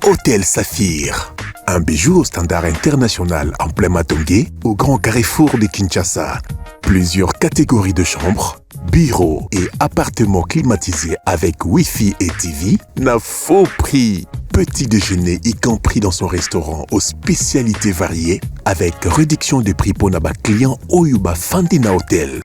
Hôtel Saphir. Un bijou au standard international en plein Matongé, au grand carrefour de Kinshasa. Plusieurs catégories de chambres, bureaux et appartements climatisés avec Wi-Fi et TV n'a faux prix. Petit déjeuner y compris dans son restaurant aux spécialités variées avec réduction des prix pour naba clients Oyuba Fandina Hotel.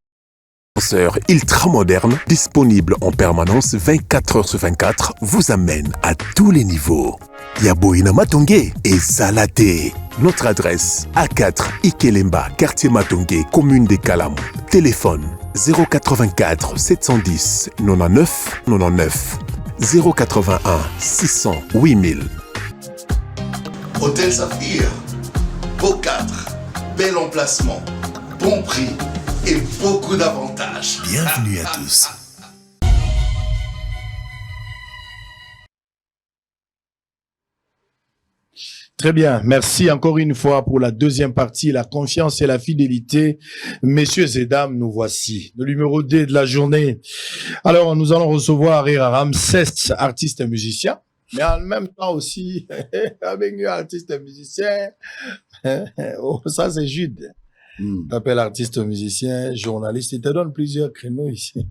Ascenseur ultra moderne, disponible en permanence 24h/24, vous amène à tous les niveaux. Yaboina Matongé et Salaté. Notre adresse A4 Ikelemba, quartier Matongé, commune des Kalam. Téléphone 084 710 99 99 081 600 8000. Hôtel Saphir, beau cadre, bel emplacement, bon prix et beaucoup d'avantages. Bienvenue à tous. Très bien, merci encore une fois pour la deuxième partie, la confiance et la fidélité. Messieurs et dames, nous voici, le numéro 2 de la journée. Alors, nous allons recevoir Ramsès, artiste et musicien, mais en même temps aussi, avec nous, artiste et musicien, oh, ça c'est Jude. T'appelles artiste, musicien, journaliste, il te donne plusieurs créneaux ici.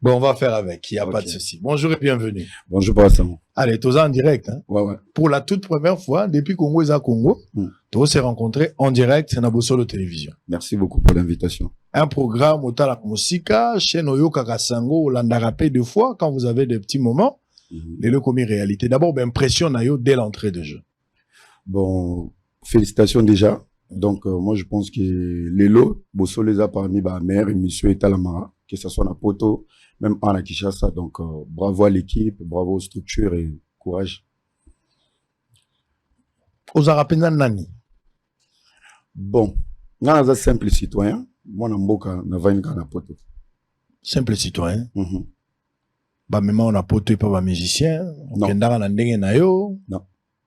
Bon, on va faire avec, il n'y a pas de souci. Bonjour et bienvenue. Bonjour, Passant. Allez, tous en direct. Hein? Ouais. Pour la toute première fois, depuis Congo et Congo, tous s'est rencontrés en direct dans Bossolo Télévision. Merci beaucoup pour l'invitation. Un programme au Tala Musika, chez Noyo Kakasango, Landarapé deux fois, quand vous avez des petits moments, les le commis réalité. D'abord, impression Nayo dès l'entrée de jeu. Bon, félicitations déjà. Donc, moi, je pense que les lots, Bosso les a parmi ma mère et monsieur et Talamara, que ce soit na Poto, même en Akishasa. Donc, bravo à l'équipe, bravo aux structures et courage. Aux Arapena Nani. Bon, on a un simple citoyen. Moi, on a mboka na vainga na Poto. Simple citoyen. Bah, même on a Poto et pas un musicien. Non. Non.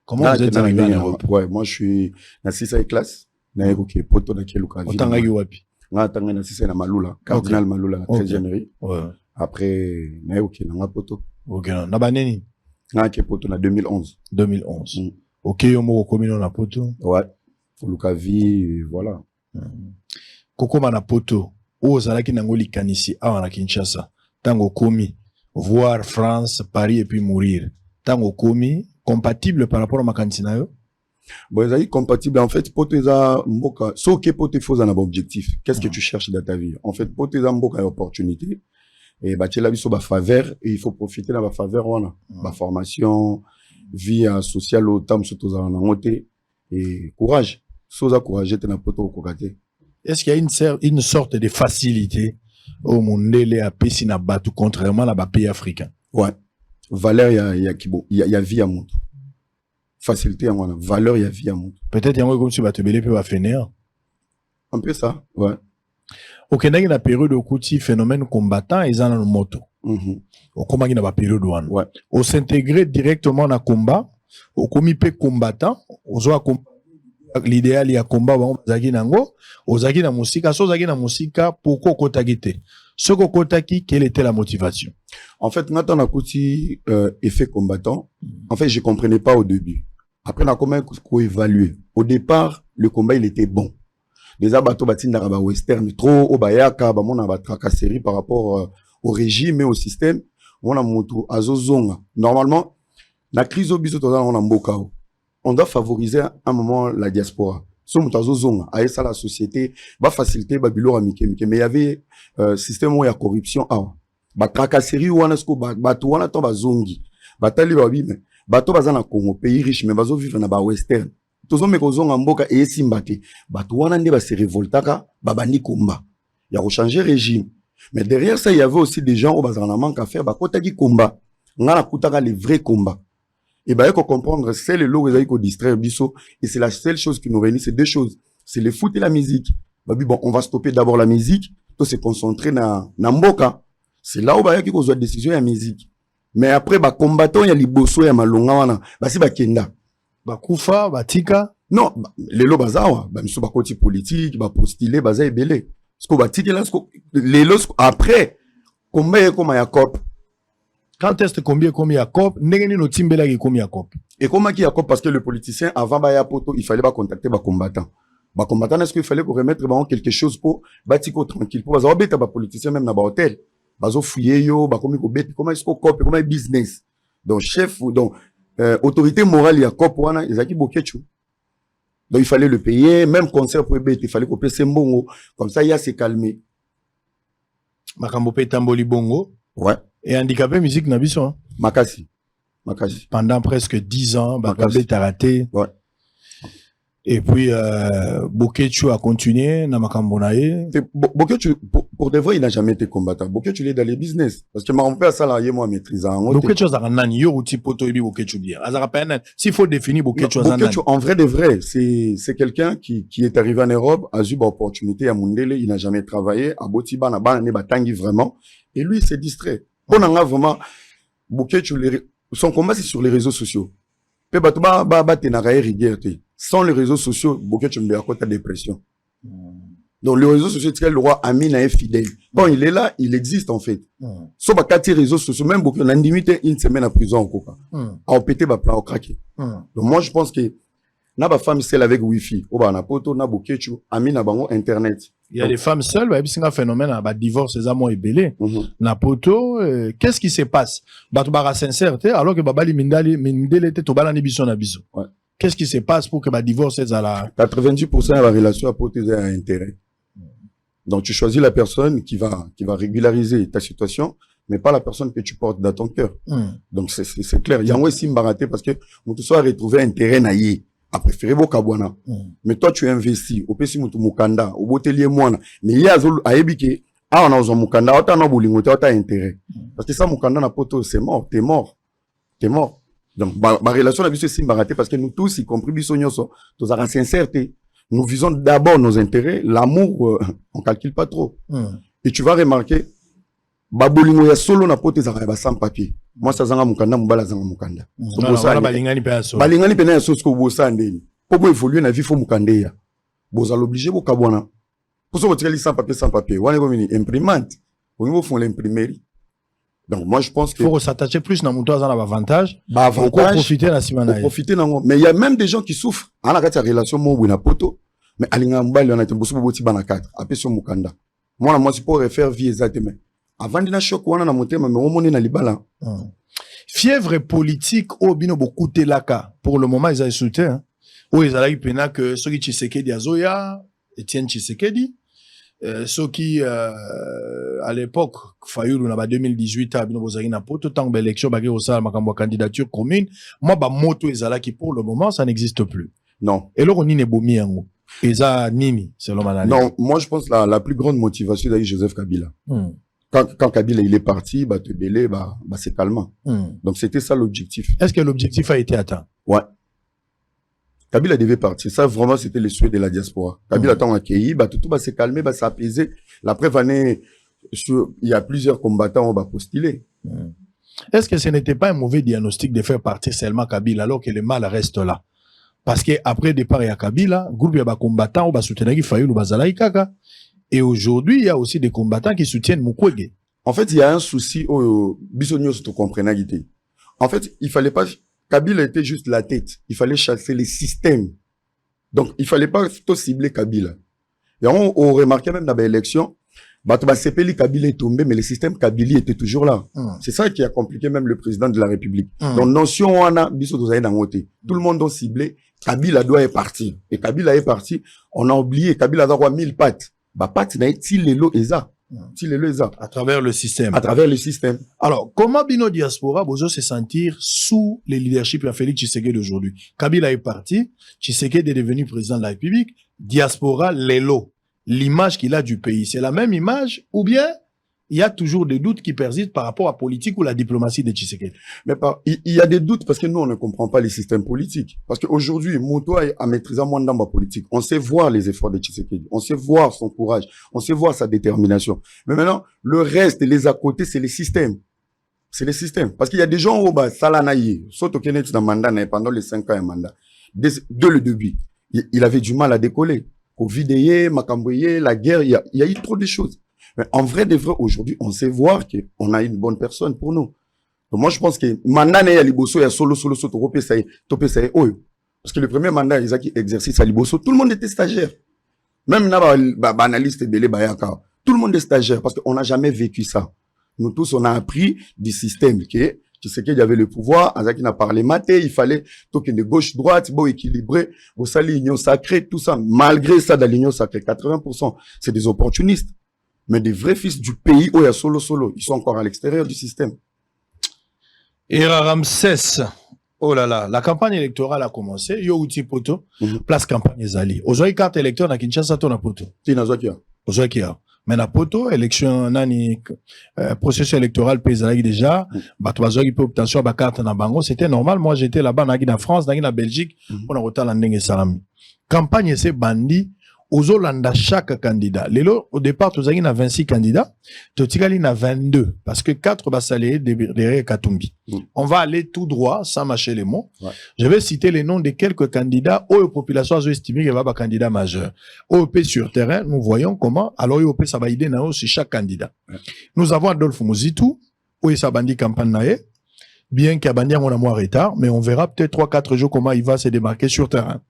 Comment vous êtes arrivé en Europe? Ouais, moi, je suis na 6e classe. Na évoqué Poto na Keluka. Otanga Yuapi. Na tanga na 6e na Malula. Cardinal Malula, la 13e mairie. Ouais. Après, na évoqué na Poto. Ok, na baneni. Na ke Poto na 2011. 2011. Ok, yomo commune na Poto. Ouais. Lukavi, voilà. Kokoma na Poto. Ozalaki nango likanisi awa na Kinshasa. Tango komi. Voir France, Paris et puis mourir. Tango komi. Compatible par rapport à ma cantine? Bon, ils sont compatibles. En fait, pour tes mboka, sauf que pour tes faux un objectif. Qu'est-ce que tu cherches dans ta vie? En fait, pour tes mboka une opportunité. Et bah, tu l'as vu sur ma faveur, et il faut profiter de ma faveur, voilà. Ma formation, vie sociale, au temps, surtout dans la et courage. Soza courage, t'es na poto au kokate. Est-ce qu'il y a une sorte de facilité au monde, les apécis na batu, contrairement à la pays africain? Ouais. Valeur, il y a vie à montre. Facilité à moi. Valeur, il y a vie à montre. Peut-être qu'il y a comme si tu belé peut finir. Un peu ça, ouais. Au Kenya, il y a une période où il phénomène combattant et ils ont une moto. Au combat, il y a une période où ouais. On s'intégrer directement dans le combat, au comité combattant, l'idéal, il y a combat, on zagi nango, on zagi na musika, so zagi na musika, pourquoi kotagite? Ce kotaki, quelle était la motivation? En fait, quand on a côté effet combattant, en fait, je comprenais pas au début. Après, on a comment évaluer. Au départ, le combat, il était bon. Les abatos batin d'araba western, trop au bayaka, bah, mon a tracasserie par rapport au régime et au système. On a montré à zozonga. Normalement, la crise au biso, on a mbokao. On doit favoriser à un moment la diaspora. Si on a ça la société, va faciliter babilo amike. Mais il y avait système où il y a corruption. Ba tracasserie ou anasko ba to wana to ba zongi. Ba tali ba bime. Ba to bazana Congo pays riche mais bazo vivre na ba western. Tozo me kozonga mboka e simbate. Ba to wana nde ba se révoltaka ba bandi komba. Il y a changer régime. Mais derrière ça il y avait aussi des gens au bazana manque à faire ba kotaki komba. Ngana kutaka les vrais combats. Et bah, il faut comprendre, c'est le lot qui distraire biso, et c'est la seule chose qui nous réunit, c'est deux choses. C'est le foot et la musique. Bah, bon, on va stopper d'abord la musique, tout se concentrer na mboka. C'est là où bah, il y a une décision à la musique. Mais après, bah, combattant, il y a les bosso, il y a malonga, wana. Bah, c'est bah, kenda. Bah, koufa, bah, tika. Non, bah, les lots bazawa, bah, monsieur, bah, côté politique, bah, postuler, bah, ça est belé. Parce que bah, tika, là, les lots, après, combien, comment il y a cop? Quand est-ce combien il y a cop? N'engeni no timbela qui combien il y a cop? Et comment qui y a quoi? Parce que le politicien, avant Baya Poto, il fallait pas contacter les combattants. Les combattants, est-ce qu'il fallait qu'on remette quelque chose pour Batiko tranquille? Pour les politicien même dans l'hôtel. Bazo fouiller yo, comment est-ce qu'on copie, comment est business. Donc, chef, donc, autorité morale, il y a cop, ils ont dit Bokechu. Donc, il fallait le payer, même concert pour bête, il fallait qu'on paye ses mbongo. Comme ça, il y a s'est calmé. Makambo pe tamboli bongo. Ouais. Et handicapé musique nabiso, hein. Makasi. Pendant presque 10 ans, Bakabé t'a raté. Ouais. Et puis, Bokechu a continué, na Makambo nae. Bokechu, pour de vrai, il n'a jamais été combattant. Bokechu, il est dans les business. Parce que mon père salarié, moi, maîtrisant. Bokechu, ça rend yo outil poto ebi Bokechu bien. S'il faut définir Bokechu, en vrai de vrai, c'est quelqu'un qui est arrivé en Europe, a eu l'opportunité à Mundele, il n'a jamais travaillé, à Botiba, na ba, batangi vraiment. Et lui, il s'est distrait. On en a vraiment, Bokechu, son combat, c'est sur les réseaux sociaux. Sans les réseaux sociaux, Bokechu me dit à côté de dépression. Donc, le réseau social, c'est le roi Amina est fidèle. Bon, il est là, il existe, en fait. Sauf à 4 réseaux sociaux, même Bokechu, on a limité une semaine en prison, en coca. À péter, bah, au craquer. Donc, moi, je pense que, na ba femme celle avec Wi-Fi, au na poto, na Bokechu, Amina bango Internet. Il y a des femmes seules, bah, c'est un phénomène, bah, divorce, les amants et belé. Na poto, qu'est-ce qui se passe? Bah, tu bara sincérité, alors que Babali Mindele était au balani biso na biso. Ouais. Qu'est-ce qui se passe pour que bah, divorce, à la 90% de la relation à porter un intérêt. Donc, tu choisis la personne qui va régulariser ta situation, mais pas la personne que tu portes dans ton cœur. Donc, c'est clair. Il y a un aussi mbaraté parce que, on te soit retrouvé intérêt naïe. A préféré Bokabwana. Mais toi, tu investis. Au Pessi Moutou Mukanda, au Botelier Moana. Mais il y a à Ebike, on a un Mukanda, on a un intérêt. Parce que ça, Mukanda n'a pas tout, c'est mort, t'es mort. Donc, ma relation avec c'est mbaraté parce que nous tous, y compris Bissonyoso, tous à la sincérité. Nous visons d'abord nos intérêts. L'amour, on calcule pas trop. Et tu vas remarquer, Babolingo ya solo na pote za sans papier. Moi ça zanga mukanda mbala zanga mukanda. balingani pe aso. Balingani pe na so ko bosa ndeni. Po bo évoluer na vie fo mukande ya. Boza l'obligé bo kabona. Pour ça votre sans papier. Wana ko mini imprimante. Au niveau font l'imprimerie. Donc moi je pense que faut s'attacher plus na muto za na avantage. Ba avantage. Pour profiter na simana. Profiter na. Mais il y a même des gens qui souffrent. Ana kati relation mo na poto. Mais alinga mbali on a été bosu boti bana 4. Apé sur mukanda. Moi c'est pour refaire vie exactement. Avant de choc wana na motema mais omoni na libala. Fièvre politique au bino beaucoup telaka pour le moment ils ont soutenu hein. Ou ils allaient pena que ceux qui Tshisekedi azoya Etienne Tshisekedi ceux qui à l'époque Fayulu na ba 2018 a bino bozaki na poto tant que élection ba au sala makambo candidature commune moi ba moto ezala qui pour le moment ça n'existe plus. Non. Et là on ni ne bomi yango. Eza nini selon Manali. Non, moi je pense la plus grande motivation d'ailleurs Joseph Kabila. Quand Kabila il est parti, bah te délai, bah c'est calmant. Donc c'était ça l'objectif. Est-ce que l'objectif a été atteint? Ouais. Kabila devait partir. Ça vraiment c'était le souhait de la diaspora. Kabila tant accueilli, bah tout va se calmer, bah s'apaiser. La preuve année, il y a plusieurs combattants, on va postuler. Est-ce que ce n'était pas un mauvais diagnostic de faire partir seulement Kabila alors que le mal reste là? Parce que après départ il y a Kabila, groupe ya ba combattants, on va soutenir Fayulu bazalai kaka. Et aujourd'hui, il y a aussi des combattants qui soutiennent Mukwege. En fait, il y a un souci au Bissonio, si tu comprends. En fait, il fallait pas, Kabila était juste la tête. Il fallait chasser les systèmes. Donc, il fallait pas tout cibler Kabila. Et on remarquait même dans l'élection, Kabila est tombé, mais le système Kabila était toujours là. C'est ça qui a compliqué même le président de la République. Donc, notion, on a, tout le monde a ciblé, Kabila doit partir. Et Kabila est parti, on a oublié, Kabila doit avoir 1000 pattes. Bah, pattes, à travers le système. À travers le système. Alors, comment Bino Diaspora besoin se sentir sous le leadership de Félix Tshisekedi d'aujourd'hui? Kabila est parti, Tshisekedi est devenu président de la République, Diaspora, l'élo, l'image qu'il a du pays, c'est la même image ou bien il y a toujours des doutes qui persistent par rapport à la politique ou la diplomatie de Tshisekedi? Mais il y a des doutes parce que nous, on ne comprend pas les systèmes politiques. Parce qu'aujourd'hui, Moutoua a maîtrisé moins dans la politique. On sait voir les efforts de Tshisekedi. On sait voir son courage. On sait voir sa détermination. Mais maintenant, le reste, les à côté, c'est les systèmes. C'est les systèmes. Parce qu'il y a des gens où, Salanaï, saute au Kennedy dans mandat, pendant les 5 ans, mandat. Dès le début, il avait du mal à décoller. Covid, Makamboye, la guerre, il y a eu trop de choses. Mais en vrai, de vrai, aujourd'hui, on sait voir qu'on a une bonne personne pour nous. Donc moi, je pense que mandat n'est à Liboso, il y a solo, topé ça, oh. Parce que le premier mandat, ils ont qui exercice à Liboso, tout le monde était stagiaire. Même là, analyste Belé Bayaka, tout le monde est stagiaire parce qu'on n'a jamais vécu ça. Nous tous, on a appris du système, ok? Tu sais qu'il y avait le pouvoir, Azaki n'a parlé maté, il fallait toquer de gauche-droite, bon équilibré, bon ça l'union sacrée, tout ça. Malgré ça, dans l'union sacrée, 80%, c'est des opportunistes. Mais des vrais fils du pays, où il y a solo, ils sont encore à l'extérieur du système. Et Ramsès, oh là là, la campagne électorale a commencé, yo outi poto, place campagne zali. Aujourd'hui, carte électeur na Kinshasa, to na poto. Ti na zokia. Aujourd'hui, mais na poto, élection, nani, processus électoral paysanne déjà, batouazoki peut obtention ba carte na bango, c'était normal. Moi, j'étais là-bas, nagi na France, nagi na Belgique, on a retard la ndenge salami. Campagne, c'est bandi, ozolanda chaque candidat. Lelo, au départ, tu as 26 candidats, Totigali na 22, parce que 4 basalés derrière Katumbi. On va aller tout droit, sans mâcher les mots. Ouais. Je vais citer les noms de quelques candidats où la population a estimé qu'il y a un candidat majeur. OEP sur terrain, nous voyons comment, alors OEP ça va aider sur chaque candidat. Ouais. Nous avons Adolphe Mouzitou, où il s'abandit campagne naé, bien qu'il y a bandi mon amour retard, mais on verra peut-être 3-4 jours comment il va se démarquer sur terrain.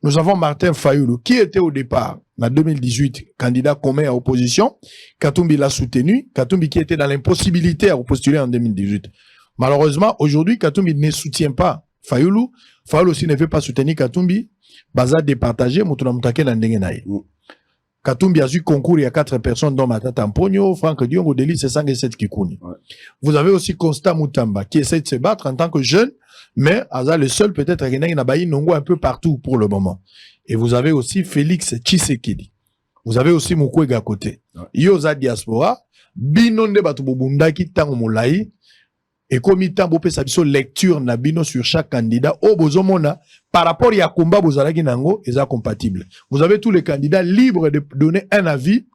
Nous avons Martin Fayoulou, qui était au départ, en 2018, candidat commun à opposition. Katumbi l'a soutenu. Katumbi qui était dans l'impossibilité à postuler en 2018. Malheureusement, aujourd'hui, Katumbi ne soutient pas Fayoulou. Fayoulou aussi ne veut pas soutenir Katumbi. Baza départagé, Moutouna Moutake Landengenaye. Katumbi a eu concours, il y a 4 personnes, dont Matata Mponyo, Franck Diongo, Deli, c'est 5 Kikouni. Ouais. Vous avez aussi Constant Moutamba, qui essaie de se battre en tant que jeune, mais Aza le seul, peut-être, qui n'a pas Nongo un peu partout pour le moment. Et vous avez aussi Félix Tshisekedi. Vous avez aussi Mukwege à côté. Ouais. Yoza Diaspora, Binonde Batububunda qui tango moulaï, et comme il tambo sa lecture na bino sur chaque candidat, au bozomona, par rapport à combat bozalaki nango, ils sont compatibles. Vous avez tous les candidats libres de donner un avis,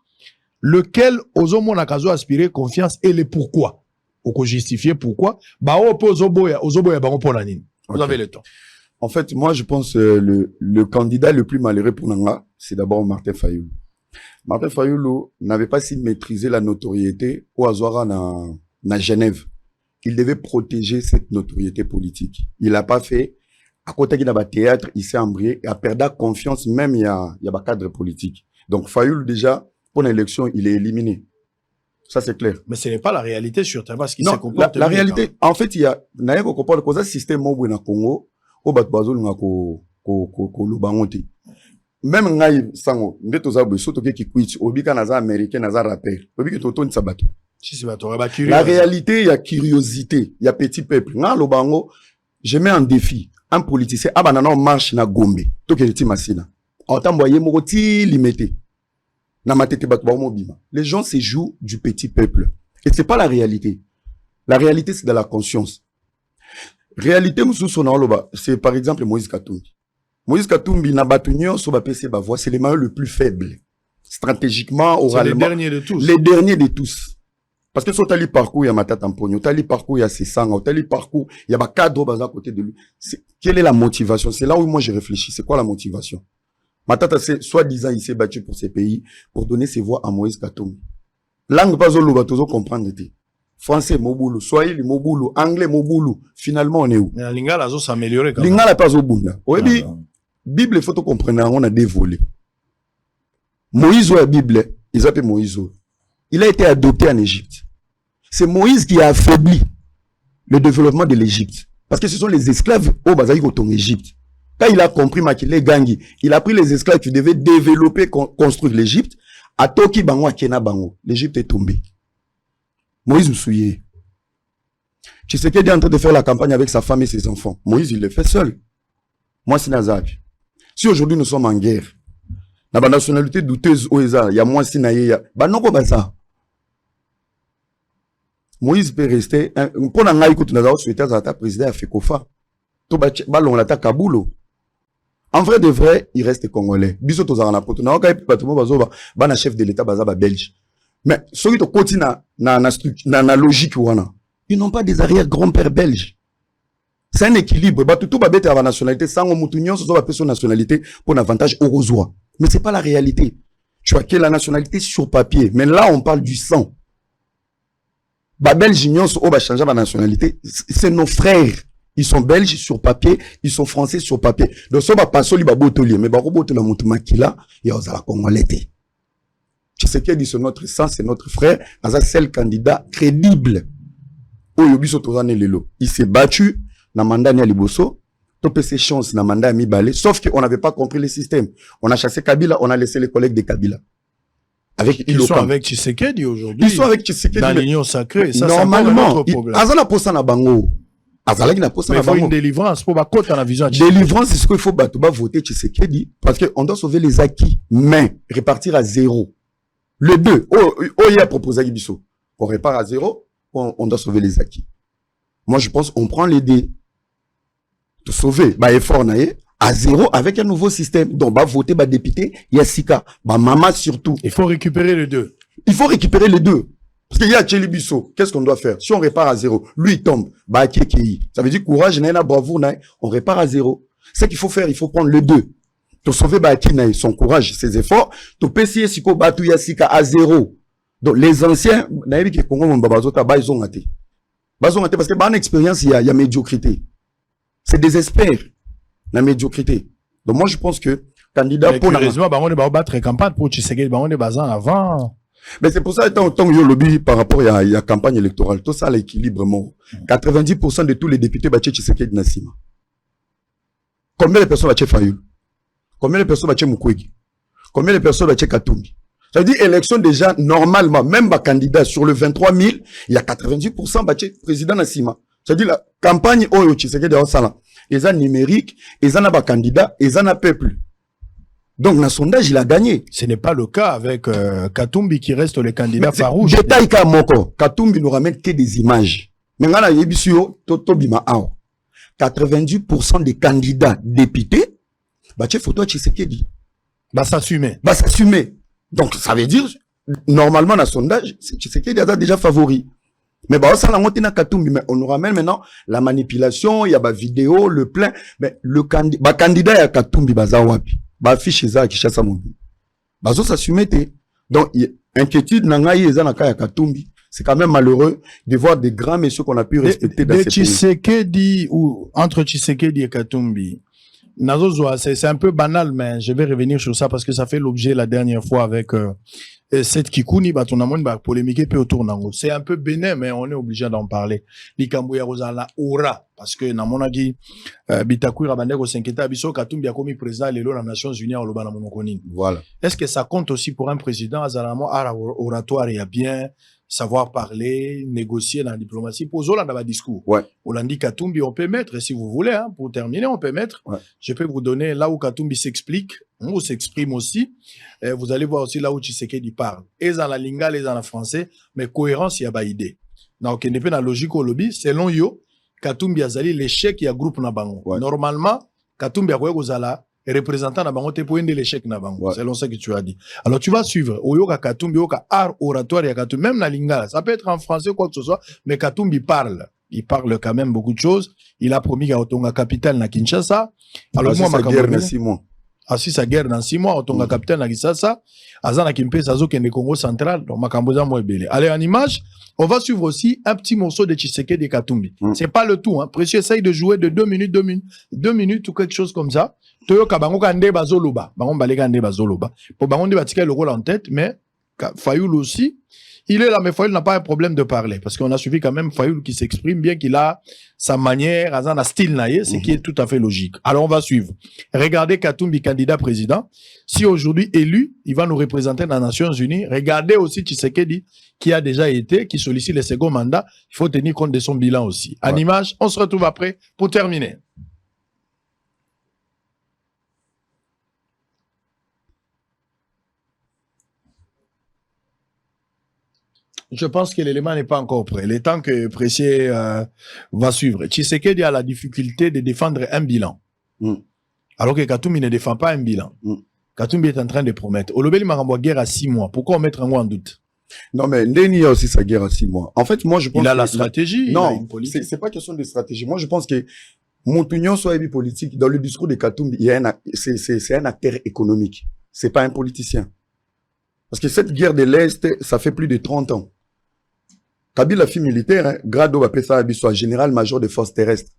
lequel ozomona kazo aspirer confiance et le pourquoi. Ou justifier pourquoi. Ba ozoboya bango pour la nine. Vous avez le temps. En fait, moi, je pense le candidat le plus malheureux pour Nanga, c'est d'abord Martin Fayoulou. Martin Fayoulou n'avait pas si maîtrisé la notoriété au Azouara na Genève. Il devait protéger cette notoriété politique. Il l'a pas fait. À côté d'un théâtre, il s'est embrouillé. Il a perdu confiance, même il y a un cadre politique. Donc, Fayoulou, déjà, pour l'élection, il est éliminé. Ça, c'est clair. Mais ce n'est pas la réalité sur terrain, ce qui se comporte. La réalité, en fait, il y a, n'a qu'on comprend le système mobile na Congo, au Batbazol, n'a ko lubangote. Même ngai sango, ndeto za beso toke ki kwitch, obika naza américain, naza rappeur. Obika toto ni sabato. La réalité, il y a curiosité, il y a petit peuple. Nga lobango, je mets en défi un politicien, abanana marche na Gombe, toke ti masina. Autamboye moko ti limité. Les gens se jouent du petit peuple. Et c'est pas la réalité. La réalité, c'est de la conscience. Réalité, c'est par exemple Moïse Katumbi. Moïse Katumbi n'a pas tenu sur la PC, c'est les maillons le plus faible. Stratégiquement, oralement. C'est les derniers de tous. Les derniers de tous. Parce que sur le parcours, il y a Matata Mponyo, sur le parcours, il y a Sessanga, sur le parcours, il y a un cadre à côté de lui. Quelle est la motivation? C'est là où moi j'ai réfléchi. C'est quoi la motivation? Matata, c'est soi-disant, il s'est battu pour ses pays, pour donner ses voix à Moïse Katumbi. Langue pas zolo batozo comprendre te. Français moboulou, swahili moboulou, anglais moboulou. Finalement, on est où? Mais lingala zo s'améliorer quand même. Lingala pas zo bunda. Oui, Bible, il faut comprendre, on a dévolé. Moïse ou la Bible, ils appellent Moïse. Il a été adopté en Égypte. C'est Moïse qui a affaibli le développement de l'Égypte. Parce que ce sont les esclaves au Bazaï en Égypte. Quand il a compris Makile Gangi, il a pris les esclaves qui devaient développer, construire l'Égypte. À Toki Bango, à Kena Bango, l'Égypte est tombée. Moïse Moussouye. Tu sais qu'il est en train de faire la campagne avec sa femme et ses enfants. Moïse, il le fait seul. Moi, c'est Nazak. Si aujourd'hui nous sommes en guerre, dans la nationalité douteuse, il y a moins si naïe, bah non, pas ça. Moïse peut rester, pour n'en écoute, nous avons souhaité à président à Fekofa. Tout ballon l'attaque à Kaboulou. En vrai de vrai, il reste congolais. Biso tozara na poto. Na oka epatimo bazoba bana chef de l'état bazaba belge. Mais ceux qui continue na logique wana, ils n'ont pas des arrière-grands-pères belges. C'est un équilibre. Tout ba bête à la nationalité sans mutunyon so ba personne nationalité pour un avantage au mais c'est pas la réalité. Tu as que la nationalité sur papier, mais là on parle du sang. Belges, on va changer ma nationalité. C'est nos frères. Ils sont belges sur papier, ils sont français sur papier. Donc, ça va passer au Libabotoli. Mais Baroboto la Moutumakila, il y a la Congolais. Tu sais qui dit c'est notre sang, c'est notre frère. C'est seul candidat crédible. Il s'est battu dans le mandat de Liboso. Topé ses chances dans le mandat de Mibale. Sauf qu'on n'avait pas compris le système. On a chassé Kabila, on a laissé les collègues de Kabila. Ils sont avec Tshisekedi aujourd'hui. Ils sont avec Tshisekedi. Dans l'union sacrée. Ça, normalement, c'est un problème. Azala posa na bango. Azala na posa na bango. Il faut une délivrance pour battre dans la vision. Délivrance, c'est ce qu'il faut battre. Voter Tshisekedi. Parce qu'on doit sauver les acquis. Mais, répartir à zéro. Le 2. Il a proposé à Ibiso. On répare à zéro. On doit sauver les acquis. Moi, je pense qu'on prend les dés. De sauver. Effort naïe. À zéro avec un nouveau système. Donc, voter, député, Yassika, Mama surtout. Il faut récupérer les deux. Il faut récupérer les deux. Parce qu'il y a Tchéli Bisso. Qu'est-ce qu'on doit faire? Si on répare à zéro, lui, il tombe. Ça veut dire courage, bravoure, on répare à zéro. C'est qu'il faut faire, il faut prendre les deux. Pour sauver son courage, ses efforts. Pour PCS, Siko, Batu Yassika à zéro. Donc, les anciens, ils ont raté. Parce que, par expérience, il y a médiocrité. C'est désespère. La médiocrité. Donc moi je pense que candidat pour curieusement on va battre campagne pour Tshisekedi on est basé avant. Mais c'est pour ça tant yo lobby par rapport à la campagne électorale tout ça l'équilibre 90% de tous les députés battent Tshisekedi Nassima. Combien de personnes battent Fayoul? Combien de personnes battent Mukwege? Combien de personnes battent Katumbi? Ça veut dire élection déjà normalement même ba candidat sur le 23 000 il y a 90% battent président Nassima. Ça veut dire la campagne Oyo Tshisekedi en sala. Ils ont numérique, ils ont un candidat, ils ont un peuple. Donc, dans le sondage, il a gagné. Ce n'est pas le cas avec Katumbi qui reste le candidat farouche. Détail ka moko. Katumbi nous ramène que des images. Mais là, il y a 90% des candidats députés, tu photo Tshisekedi. S'assumer. S'assumer. Donc, ça veut dire, normalement, dans le sondage, Tshisekedi a déjà favori. Mais ça la monté na Katumbi, mais on nous ramène maintenant la manipulation, il y a ba vidéo, le plein, mais le candidat ya Katumbi baza wapi, fiche za ki chassa mobi. Bazo s'assumer té. Donc inquiétude na ngai eza na ka ya Katumbi, c'est quand même malheureux de voir des grands messieurs qu'on a pu respecter dans ces pays. Tshisekedi ou entre Tshisekedi et Katumbi. C'est un peu banal, mais je vais revenir sur ça parce que ça fait l'objet la dernière fois avec cette Kikuni, polémique peu autour nango. C'est un peu bénin, mais on est obligé d'en parler. Likambo ya Rosala Ora, parce que na monagi Bitakouira Bandeko Senketa Biso Katumbi a commis président lelo na Nations Unies au Lobana Monokonine. Voilà. Est-ce que ça compte aussi pour un président Azalamo oratoire et à bien savoir parler, négocier dans la diplomatie. Pour Zola, dans le discours. Ouais. Hollandi Katumbi, on peut mettre, si vous voulez, hein, pour terminer, on peut mettre. Ouais. Je peux vous donner là où Katumbi s'explique, on s'exprime aussi. Vous allez voir aussi là où Tshisekedi parle. Et dans la lingala, et dans la français, mais cohérence, il y a pas idée. Donc, il n'y a pas de logique au lobby. Selon yo, Katumbi a zali l'échec, il y a groupe na bango. Ouais. Normalement, Katumbi a zala représentant na bango te pour aider l'échec na bango. Ouais. Selon ce que tu as dit. Alors, tu vas suivre. Oyoka Katumbi, Oyoka art oratoire, ya Katumbi. Même la lingala. Ça peut être en français, quoi que ce soit, mais Katumbi parle. Il parle quand même beaucoup de choses. Il a promis qu'à Otonga capitale na Kinshasa. Alors, moi, ma guerre dans 6 mois. Assis sa guerre dans 6 mois, Otonga capitale na Kinshasa. Azana Kimpe Sazo Kende Congo central. Donc, Makamboza Mouebele. Allez, en image, on va suivre aussi un petit morceau de Tshisekedi et Katumbi. C'est pas le tout, hein. Précieux essaye de jouer de 2 minutes, 2 minutes ou quelque chose comme ça. Toyoka bango kande bazoloba. Bango balé kande bazoloba. Pour bango de batiquer le rôle en tête, mais Fayoul aussi. Il est là, mais Fayoul n'a pas un problème de parler. Parce qu'on a suivi quand même Fayoul qui s'exprime bien, qu'il a sa manière, un style naïe, ce qui est tout à fait logique. Alors on va suivre. Regardez Katumbi, candidat président. Si aujourd'hui élu, il va nous représenter dans les Nations Unies. Regardez aussi Tshisekedi, qui a déjà été, qui sollicite le second mandat. Il faut tenir compte de son bilan aussi. En image, on se retrouve après pour terminer. Je pense que l'élément n'est pas encore prêt. Le temps que Pressier va suivre. Tshisekedi a la difficulté de défendre un bilan. Alors que Katumbi ne défend pas un bilan. Katumbi est en train de promettre. Olobeli Marambo guerre à 6 mois. Pourquoi on mettre un mot en doute? Non, mais Ndeni a aussi sa guerre à 6 mois. En fait, moi, je pense il a la stratégie. Non, c'est pas question de stratégie. Moi, je pense que Montunion soit politique. Dans le discours de Katumbi, c'est un acteur économique. C'est pas un politicien. Parce que cette guerre de l'Est, ça fait plus de 30 ans. Kabila fille militaire, hein, grado va ça soit général-major des forces terrestres.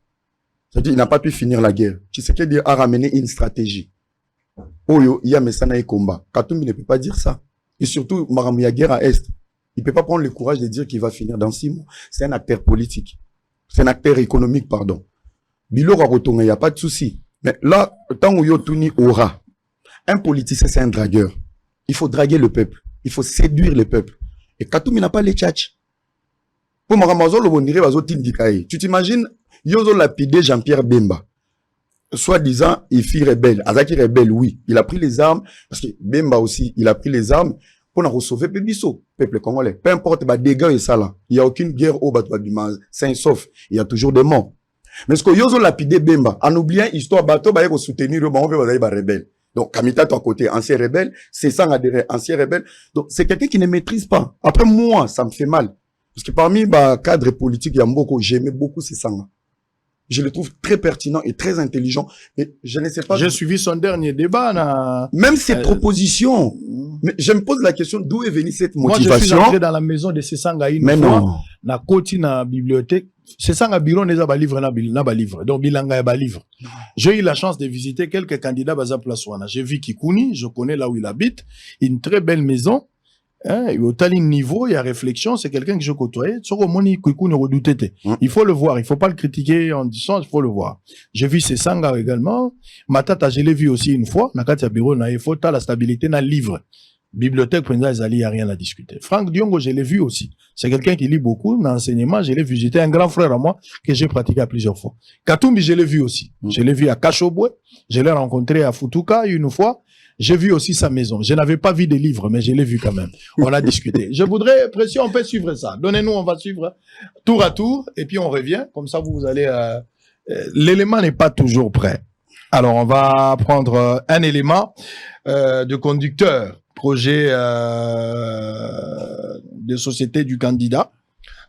C'est-à-dire, il n'a pas pu finir la guerre. Tshisekedi a ramené une stratégie. Oyo, il y a Messana et combat. Katumbi ne peut pas dire ça. Et surtout, Maramou, il y a guerre à Est. Il ne peut pas prendre le courage de dire qu'il va finir dans 6 mois. C'est un acteur politique. C'est un acteur économique, pardon. Bilo Rarotonga, il n'y a pas de souci. Mais là, tant où Yotuni aura, un politicien, c'est un dragueur. Il faut draguer le peuple. Il faut séduire le peuple. Et Katumbi n'a pas les tchatchs. Pour Maramazo, le bondiré va zotindikaye. Tu t'imagines, Yozo lapidé Jean-Pierre Bemba. Soi-disant, il fit rebelle. Azaki rebelle, oui. Il a pris les armes, parce que Bemba aussi, il a pris les armes pour nous sauver le peuple congolais. Peu importe, bah, dégâts et ça là. Il n'y a aucune guerre au bateau du sain sauf. Il y a toujours des morts. Mais ce que Yozo lapidé Bemba, en oubliant histoire bateau, bah, il faut soutenir le on veut rebelle. Donc, Kamita, ton côté, ancien rebelle, c'est ça, ancien rebelle. Donc, c'est quelqu'un qui ne maîtrise pas. Après, moi, ça me fait mal. Parce que parmi les cadres politiques, il y a beaucoup, j'aimais beaucoup ces sangs. Je le trouve très pertinent et très intelligent. Et je ne sais pas. J'ai suivi son dernier débat. Même ses propositions. Mais je me pose la question d'où est venue cette motivation. Moi, je suis entré dans la maison de Sesanga une fois. Na koti na bibliothèque. Sesanga biro neza ba livre na ba livre. Donc bilanga ba livre. J'ai eu la chance de visiter quelques candidats baza place wana. J'ai vu Kikuni, je connais là où il habite, une très belle maison. Hein, au tel niveau, il y a réflexion, c'est quelqu'un que je côtoyais. Il faut le voir, il faut pas le critiquer en disant, il faut le voir. J'ai vu Sesanga également. Matata, je l'ai vu aussi une fois. Nakatia Biro, il faut la stabilité dans le livre. Bibliothèque, il n'y a rien à discuter. Franck Diongo, je l'ai vu aussi. C'est quelqu'un qui lit beaucoup dans l'enseignement. Je l'ai vu. J'étais un grand frère à moi que j'ai pratiqué à plusieurs fois. Katumbi, je l'ai vu aussi. Je l'ai vu à Kachobwe. Je l'ai rencontré à Futuka une fois. J'ai vu aussi sa maison. Je n'avais pas vu des livres, mais je l'ai vu quand même. On a discuté. Je voudrais, Pression, on peut suivre ça. Donnez-nous, on va suivre tour à tour, et puis on revient. Comme ça, vous allez... l'élément n'est pas toujours prêt. Alors, on va prendre un élément de conducteur, projet de société du candidat.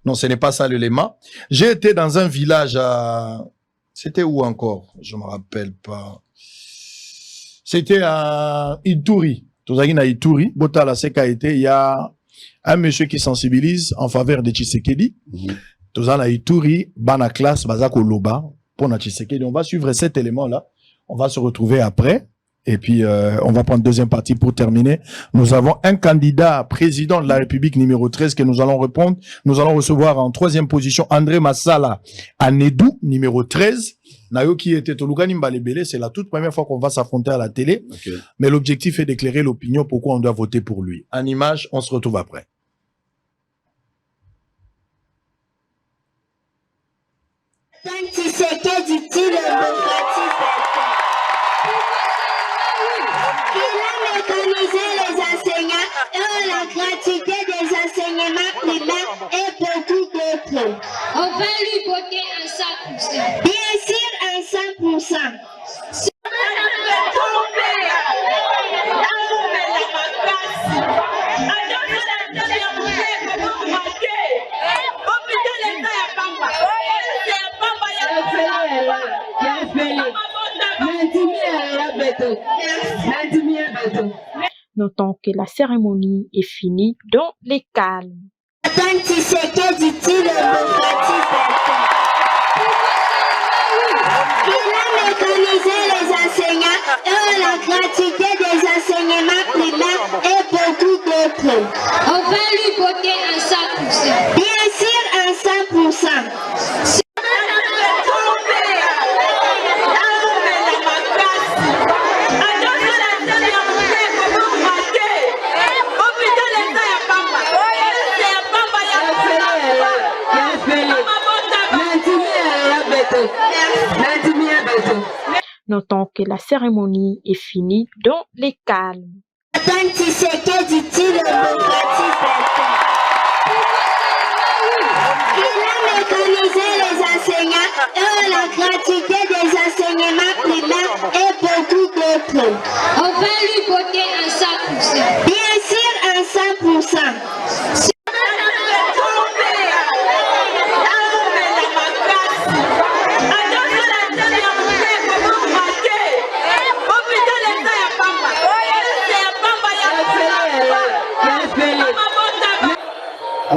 Non, ce n'est pas ça l'élément. J'ai été dans un village à... C'était où encore? Je me rappelle pas. C'était à Ituri. Tozagina Ituri. Botala Seka était, il y a un monsieur qui sensibilise en faveur de Tshisekedi. Tozana Ituri, bana classe, bazako loba, pour na Tshisekedi. On va suivre cet élément-là. On va se retrouver après. Et puis, on va prendre deuxième partie pour terminer. Nous avons un candidat président de la République numéro 13 que nous allons répondre. Nous allons recevoir en troisième position André Massala à Nedou, numéro 13. Nayoki était Tolugani Mbalebele, c'est la toute première fois qu'on va s'affronter à la télé. Okay. Mais l'objectif est d'éclairer l'opinion pourquoi on doit voter pour lui. En image, on se retrouve après. Les enseignants et la gratuité des enseignements primaires et beaucoup d'autres. On va lui voter en 100%. Bien sûr, en 100%. Notons que la cérémonie est finie dans les calmes. Il a mécanisé les enseignants et la gratuité des enseignements primaires et beaucoup d'autres. On va lui voter en 100%. Bien sûr, en 100%. Notons que la cérémonie est finie dans les calmes. Il a mécanisé les enseignants et la gratuité des enseignements primaires et beaucoup d'autres. On va lui voter en 100%. Bien sûr, en 100%.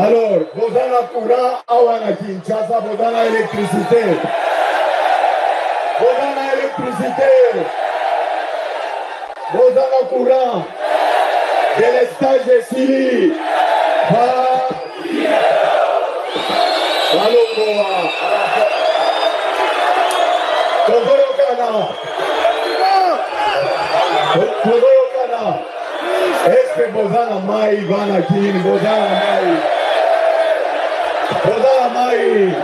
Alors, vous avez le courant, à Kinshasa, vous avez l'électricité. Vous avez l'électricité. Vous avez le courant. De l'estage de Sili. Est-ce que vous avez mai Vanakin, vous avez mai? Vous avez mai?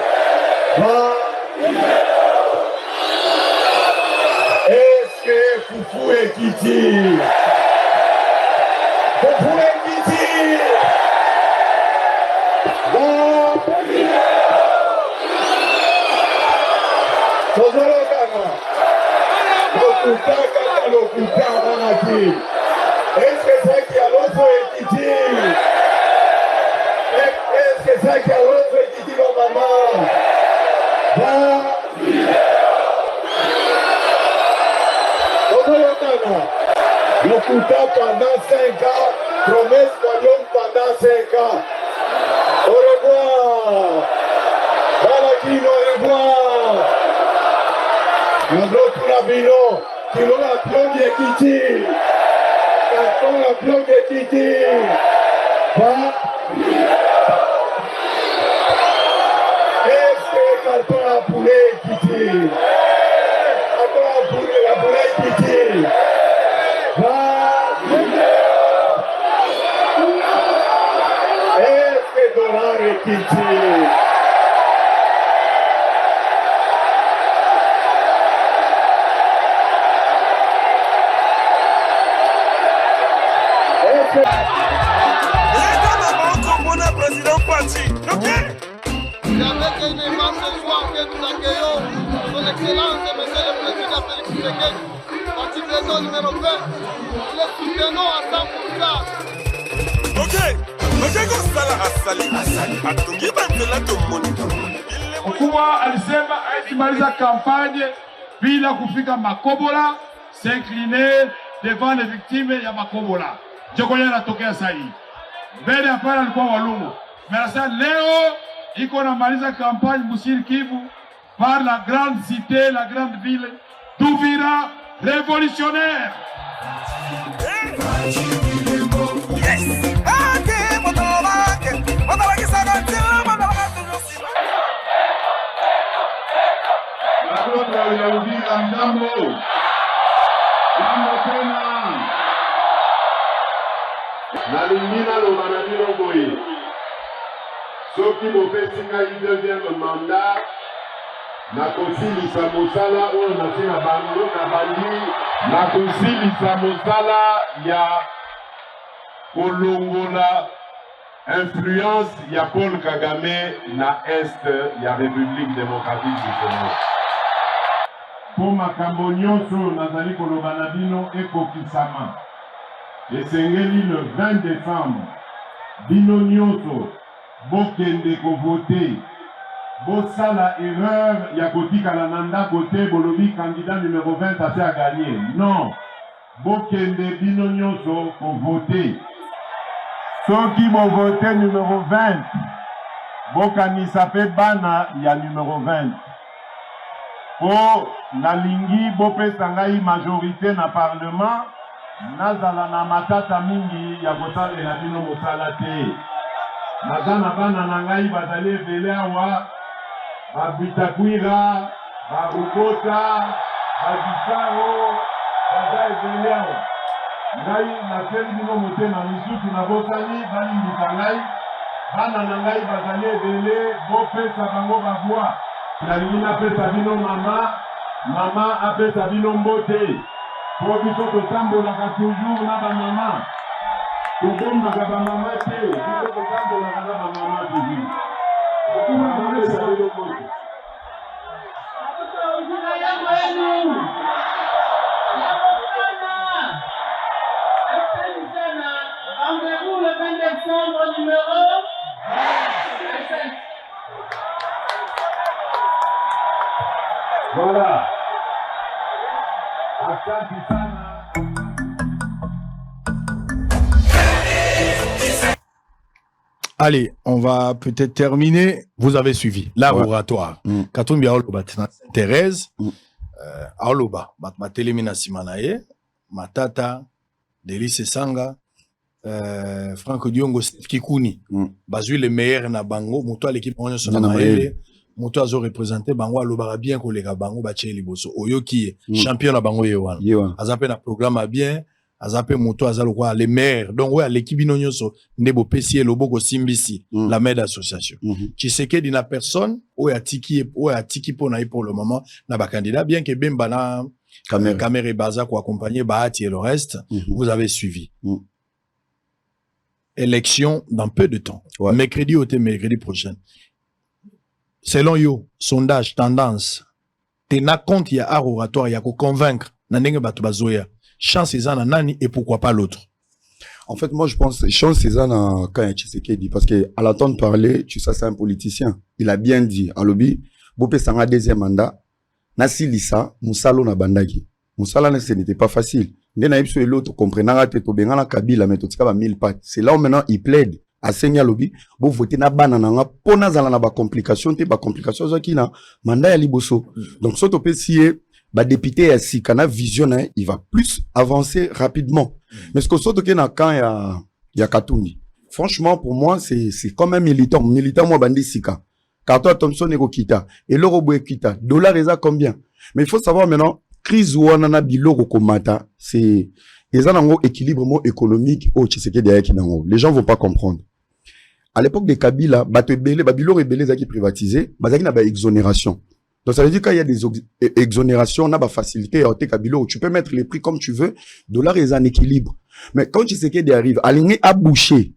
Est-ce que Foufou et Kiti? Foufou et Kiti? Est-ce que c'est qui a l'autre Kiti? Est-ce que c'est qui a l'autre Kiti, maman? Locuta pendant 5 ans, promesse royaume pendant 5 ans. Au revoir. Balakin, au revoir. Notre Labino, qui l'a pion de Kiti. Quand la pion de Kiti. Est-ce que carton a poulet Kiti? Carton a poulet Kiti. Est-ce que dollar est Kiti? Président Pati, ok? C'est avec une immense joie que nous accueillons son Excellence, Monsieur le Président Félix Tshisekedi, parti président numéro 20. Nous le soutenons à 100%. Ok, Sala Asali, atungi bandela tomoni. Mkubwa alisema aisimaliza kampanye bila kufika Makobola, s'incliner devant les victimes ya Makobola. Jokoya anatokea sahihi. Mbele hapana alikuwa Walungu. Sasa leo iko namaliza kampanye Musiri Kivu par la grande cité, la grande ville d'Uvira révolutionnaire. Nalingina lo manabino boye. Soki mopesi ngai deuxième mandat, nakosilisa mosala oyo nasi na bango na bandi, nakosilisa mosala ya kolongola influence ya Paul Kagame na Est ya République démocratique du Congo. Po makambo nyonso nazali koloba na bino ekokisama. Esengeli le 20 décembre, bino nyonso bokende ko voter. Bosala erreur ya kotikala na ndako te bolobi candidat numéro 20 assez à gagner. Non. Bokende bino nyonso ko voter. Soki bo voter numéro 20, bokanisa pe bana ya numéro 20. Po nalingi bopesa ngai majorité na parlement. Nazala na matata mingi ya kosalela bino mosala te. Nazana bana na ngai bazali ebele awa, babitakwira, barukota, babisaro, baza ebele awa. Ngai naseli bino motema misusu na bosani, balimbisa ngai. Bana na ngai bazali ebele, bopesa bango bavoi. Nalingi napesa bino mama apesa bino mbote. Pour biso totambolaka toujours na bamama. Tobombaka bamama te, biso totambolaka na bamama toujours. Okuma bamesa bino mbote. Rendez-vous le 20 décembre numéro 27. Voilà. Asante sana. Allez, on va peut-être terminer. Vous avez suivi l'oratoire. Katumbi Aoloba Thérèse, Aoloba, Matelemina Simanaye, Matata, Delice Sanga, Franck Diongo Kikuni, Bazui le meilleur na Bango, Mouto à l'équipe on se Mouto a représenté Bango Alobara bien collègue Bango Baché Liboso, Oyo qui est champion na Bango Yewan. Azapé na programme bien. Azapé moto azalo kwa les maires donc ouais l'équipe inonyoso ndebo pesi loboko simbisi la maire d'association Tshisekedi na personne ou atiki pona pour le moment na ba candidat bien que Bemba na caméra baza ko accompagner Bahati et le reste vous avez suivi élection dans peu de temps mercredi prochain selon yo sondage tendance tena compte ya oratoire ya ko convaincre na ndenge bato bazoya chance Cézanne nani et pourquoi pas l'autre? En fait, moi, je pense chance Cézanne quand il Tshisekedi parce que à l'entendre parler, tu sais, c'est un politicien. Il a bien dit à lobby, Bopé Sanga deuxième mandat, Nasi Lissa, Moussalo na bandaki. Moussala, ce n'était pas facile. N'ena ipso et l'autre comprenant te to bengana Kabila mais totika ba 1000 pattes. C'est là où maintenant il plaide à Seigneur lobby, bo voter na banana nga pona zala na ba complication te ba complication zo ki na mandat ya liboso. Donc soto pesier bah député à si kana vision il va plus avancer rapidement mais ce que saute que na quand il y a Katumbi franchement pour moi c'est comme un militant moi bandi sika Carton Thompson ego kita et l'euro boe kita dollar eza combien mais il faut savoir maintenant crise wana na biloko komata c'est eza nango équilibre économique au Tshisekedi ya kinango les gens vont pas comprendre à l'époque de Kabila bato ebele ba biloko ebele zaki privatisé bazaki na ba exonération. Donc ça veut dire qu'il y a des exonérations, on a des facilités à Kabilo, tu peux mettre les prix comme tu veux, dollar est en équilibre. Mais quand tu sais qu'il arrive, aligner à boucher,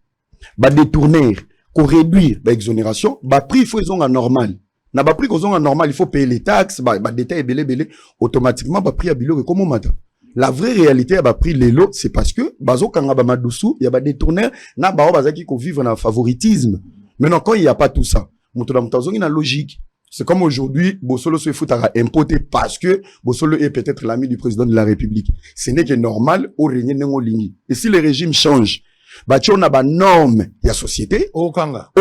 bah détourner, qu'on réduire, bah exonération, bah prix il faut ils ont en normal. Na bah prix qu'ils ont en normal, il faut payer les taxes, bah détail belé, automatiquement bah prix à bilo et comment matin. La vraie réalité à bah prix les lots, c'est parce que bazo kanga bah madoussou, il y a bah détourner, na bah bazaki ko vivre dans le favoritisme. Maintenant quand il y a pas tout ça, moutona moutazo une logique. C'est comme aujourd'hui, Bossolo se fout à impoter parce que Bossolo est peut-être l'ami du président de la République. Ce n'est que normal au régner n'engolini. Et si les régimes changent, bah tu on a ba norme, il y a société. Okanga.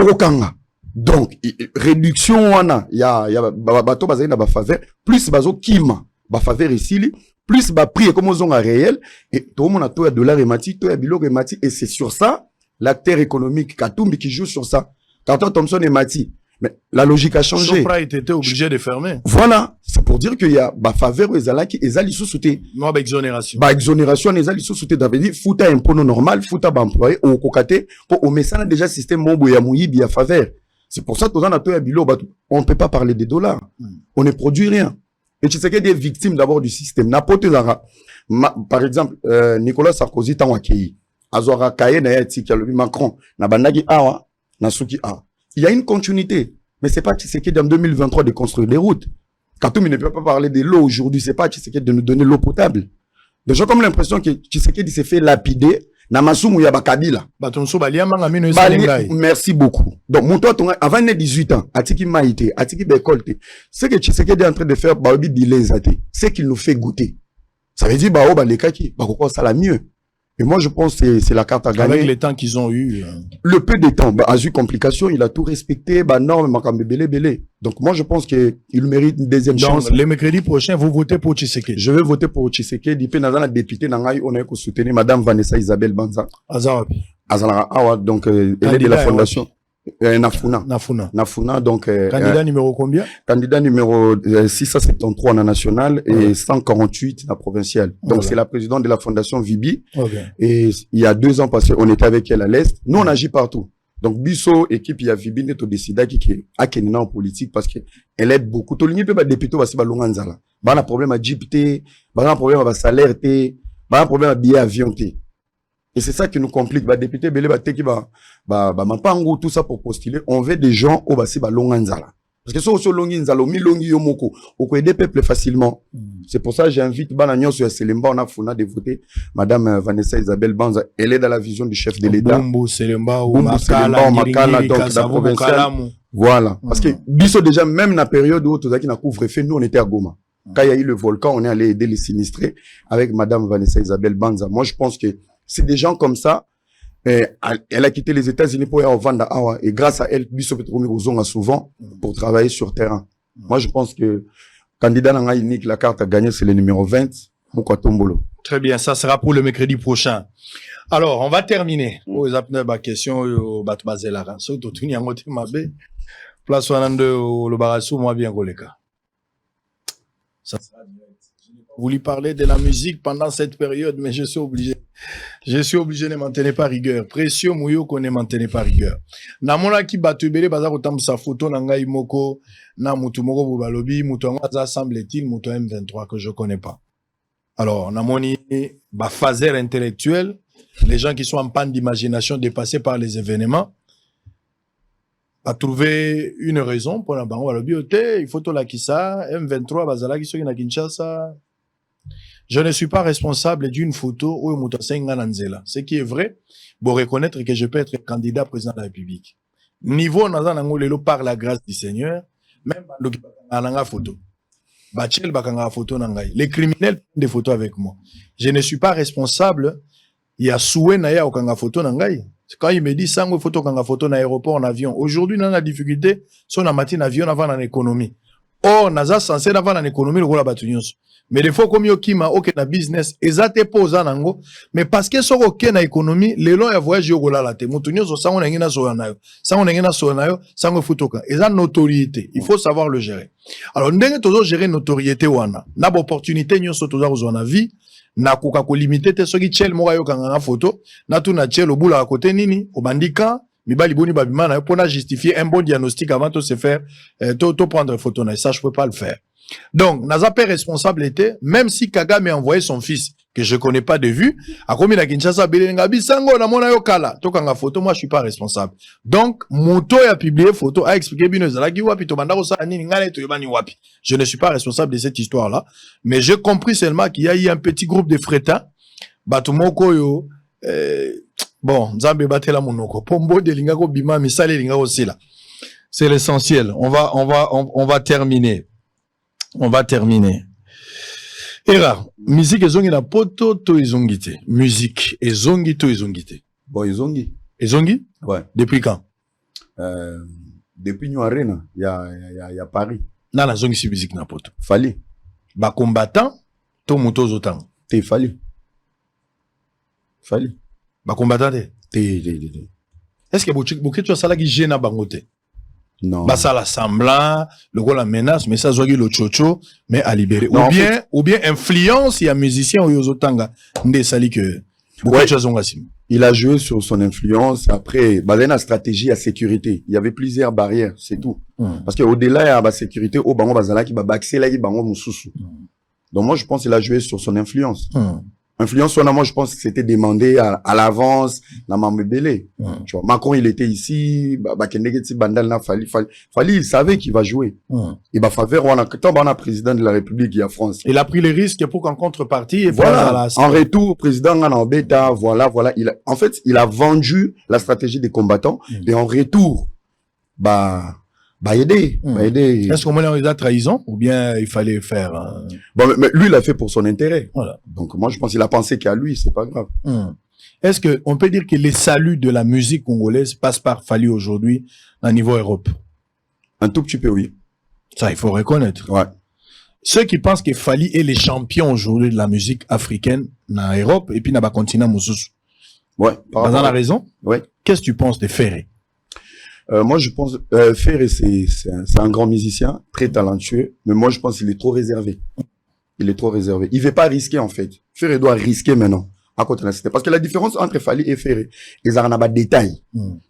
Donc réduction wana, il y a bato bazali na ba faveur, plus bazo kima, ba faveur ici, plus ba prix comme aux réel et tout le monde a tout à dollar et mati, tout à bilo et mati et c'est sur ça l'acteur économique Katumbi qui joue sur ça. Carton Thompson et Mati. Mais la logique a changé. Sopra était obligé de fermer. Voilà. C'est pour dire qu'il y a, bah, faveur, ezalaki, ezali sous-souté. Non, bah, exonération. Bah, exonération, ezali sous-souté. Ça veut dire, fouta impôt non normal, fouta bah, employé, au kokate, pour, au messana déjà système mombo ya mouyi, bien faveur. C'est pour ça que dans notre bilo, bah, on ne peut pas parler des dollars. On ne produit rien. Et tu sais qu'il y a des victimes d'abord du système. N'importe lara. Par exemple, Nicolas Sarkozy, tant wakei. Azora kaye na yati, Macron, na bandagi awa, na suki awa. Il y a une continuité. Mais c'est pas Tshisekedi en 2023 de construire des routes. Katumbi ne peut pas parler de l'eau aujourd'hui. C'est pas Tshisekedi de nous donner l'eau potable. Les gens ont l'impression que Tshisekedi s'est fait lapider. Namasumu ya bakabila. Merci beaucoup. Donc, mon toi, avant 18 ans, Atiki Maïté, Atiki Bekolte, ce que Tshisekedi est en train de faire, c'est qu'il nous fait goûter. Ça veut dire, les kaki, ça la mieux. Et moi, je pense que c'est la carte à gagner. Avec les temps qu'ils ont eu. Le peu de temps, a eu complication, il a tout respecté, norme, belé. Donc moi, je pense qu'il mérite une deuxième chance. Le mercredi prochain, vous votez pour Tshisekedi. Je vais voter pour Tshisekedi. Puis, dans la députée, on a soutenir Madame Vanessa Isabelle Banza. Azara, donc, elle est de la fondation. Nafuna, donc. Candidat numéro combien? Candidat numéro 673 en national et 148 en provincial. Donc, voilà. C'est la présidente de la fondation Vibi. Okay. Et il y a 2 ans passés, on était avec elle à l'Est. Nous, on agit partout. Donc, Bisso, équipe, il y a Vibi, n'est au décida qui est à Kenina en politique parce qu'elle aide beaucoup. Tout le monde peut pas député, parce que Longanzala. Bah, on a un problème à JPT, bah, on a un problème à salaire, bah, on a un problème à billet avion, et c'est ça qui nous complique. Bah, député, belé, manpango, tout ça pour postuler. On veut des gens au bassi, longanzala. Parce que si on longanzala, milongi yomoko, on peut aider peuple facilement. C'est pour ça que j'invite, Banagnon sur Selemba, on a funa de voter. Madame Vanessa Isabelle Banza, elle est dans la vision du chef de l'État. Bumbu, Selemba, ou Makala, donc, la provinciale. Voilà. Parce que, biso déjà, même dans la période où tout ça qui n'a couvre-feu, nous, on était à Goma. Quand il y a eu le volcan, on est allé aider les sinistrés avec Madame Vanessa Isabelle Banza. Moi, je pense que c'est des gens comme ça. Elle a quitté les États-Unis pour aller au Vanda Awa. Et grâce à elle, Bisso Petromi Ozonga souvent pour travailler sur terrain. Moi, je pense que candidat Nanga unique, la carte à gagner, c'est le numéro 20, Mouka Tombolo. Très bien, ça sera pour le mercredi prochain. Alors, on va terminer. Aux apnes, question, au Batbazelara. Surtout, tu n'y as moté ma bé. Place Wanande, le Barassou, moi bien, Goleka. Ça sera direct. Je n'ai pas voulu parler de la musique pendant cette période, mais je suis obligé. Je suis obligé de maintenir par rigueur. Précieux Mouyo qu'on ne maintenir par rigueur. Namona ki batubele bazar otam sa photo nanga imoko na mutu moko bobalobi mutu ngaza semble-t-il mutu M23 que je connais pas. Alors namoni ba phaser intellectuel, les gens qui sont en panne d'imagination dépassés par les événements a trouvé une raison pour la bango balobi ote il faut to la kisa M23 bazala ki soki na Kinshasa. Je ne suis pas responsable d'une photo où Moutasenga Nanzela. Ce qui est vrai, pour reconnaître que je peux être candidat président de la République. Niveau Nazanango Lelo par la grâce du Seigneur, même Bakanga photo. Bachel Bakanga photo Nangai. Les criminels prennent des photos avec moi. Je ne suis pas responsable. Il y a Soué Naya au Kanga photo Nangai. Quand il me dit Sango photo Kanga photo en aéroport en avion. Aujourd'hui, on a la difficulté, son matin avion avant en économie. Or, Naza censé avant en économie le rôle batunios. Mais des fois, comme Yokima, ok, na business, ezate posa nango, mais parce que so ok na économie, les longs voyage yogola la te, moutounyo so sango nengina so nayo, sango futoka, eza notoriété, il faut savoir le gérer. Alors, ndenge tozo gérer notoriété wana, na opportunité nyo so toza kozwa na vie, na kuka ko limiter te soki chel moko yo kanga photo, na tu na chel obula à côté nini, obandika, mibali boni babima na yo pour justifier un bon diagnostic avant de se faire, to prendre photo na, ça je peux pas le faire. Donc, Naza pas responsabilité, même si Kagame a envoyé son fils, que je connais pas de vue, à combien la Kinshasa, Belengabi, Sango, na mona yo kala, tokanga photo, moi je suis pas responsable. Donc, Moto a publié photo, a expliqué bien, je ne suis pas responsable de cette histoire-là, mais j'ai compris seulement qu'il y a eu un petit groupe de frétins, Batumoko yo, bon, Nzambe batela monoko, Pombo de Lingako Bima, Misale Lingako aussi là. C'est l'essentiel. On va terminer. On va terminer. Era, musique ezongi na poto to ezongite. Musique ezongi to ezongite. Bon, ezongi. Ezongi? Ouais. Depuis quand? Depuis New Arena, il y a Paris. Nana zongi si musique na poto. Fali. Ba combattant to moto zotan. Te fali. Fali. Ba combattant te. Te. Est-ce que beaucoup tu as ça là qui gêne à bangote? Non. Bah ça la semblant, le gars la menace, mais ça zogi le chocho, mais à libérer. Non, ou bien influence, il y a musicien ou yozotanga, nde sali que, ouais, il a joué sur son influence. Après, bah, la stratégie à sécurité. Il y avait plusieurs barrières, c'est tout. Parce que au-delà, il y a la sécurité, au bango bazala qui va baxer là, il bango mususu. Donc moi, je pense qu'il a joué sur son influence. Influence, moi, je pense que c'était demandé à l'avance, dans Mamebele. Tu vois, Macron, il était ici, Fali, il savait qu'il va jouer. Et bah, faveur, on a président de la République, il y a France. Il a pris les risques pour qu'en contrepartie, voilà. En retour, président, en bêta, voilà. En fait, il a vendu la stratégie des combattants, et en retour, aider. Est-ce qu'on a eu la trahison ou bien il fallait faire Bon, mais lui, il a fait pour son intérêt. Voilà. Donc, moi, je pense qu'il a pensé qu'à lui, c'est pas grave. Est-ce qu'on peut dire que les saluts de la musique congolaise passent par Fali aujourd'hui à niveau Europe? Un tout petit peu, oui. Ça, il faut reconnaître. Ouais. Ceux qui pensent que Fali est les champions aujourd'hui de la musique africaine dans l'Europe et puis dans le continent Moussous. Ouais. Par la raison? Ouais. Qu'est-ce que tu penses de Ferré? Moi, je pense, Ferré, c'est un grand musicien, très talentueux, mais moi, je pense qu'il est trop réservé. Il est trop réservé. Il veut pas risquer, en fait. Ferré doit risquer maintenant, à côté de la cité. Parce que la différence entre Fali et Ferré, ils ont un détail.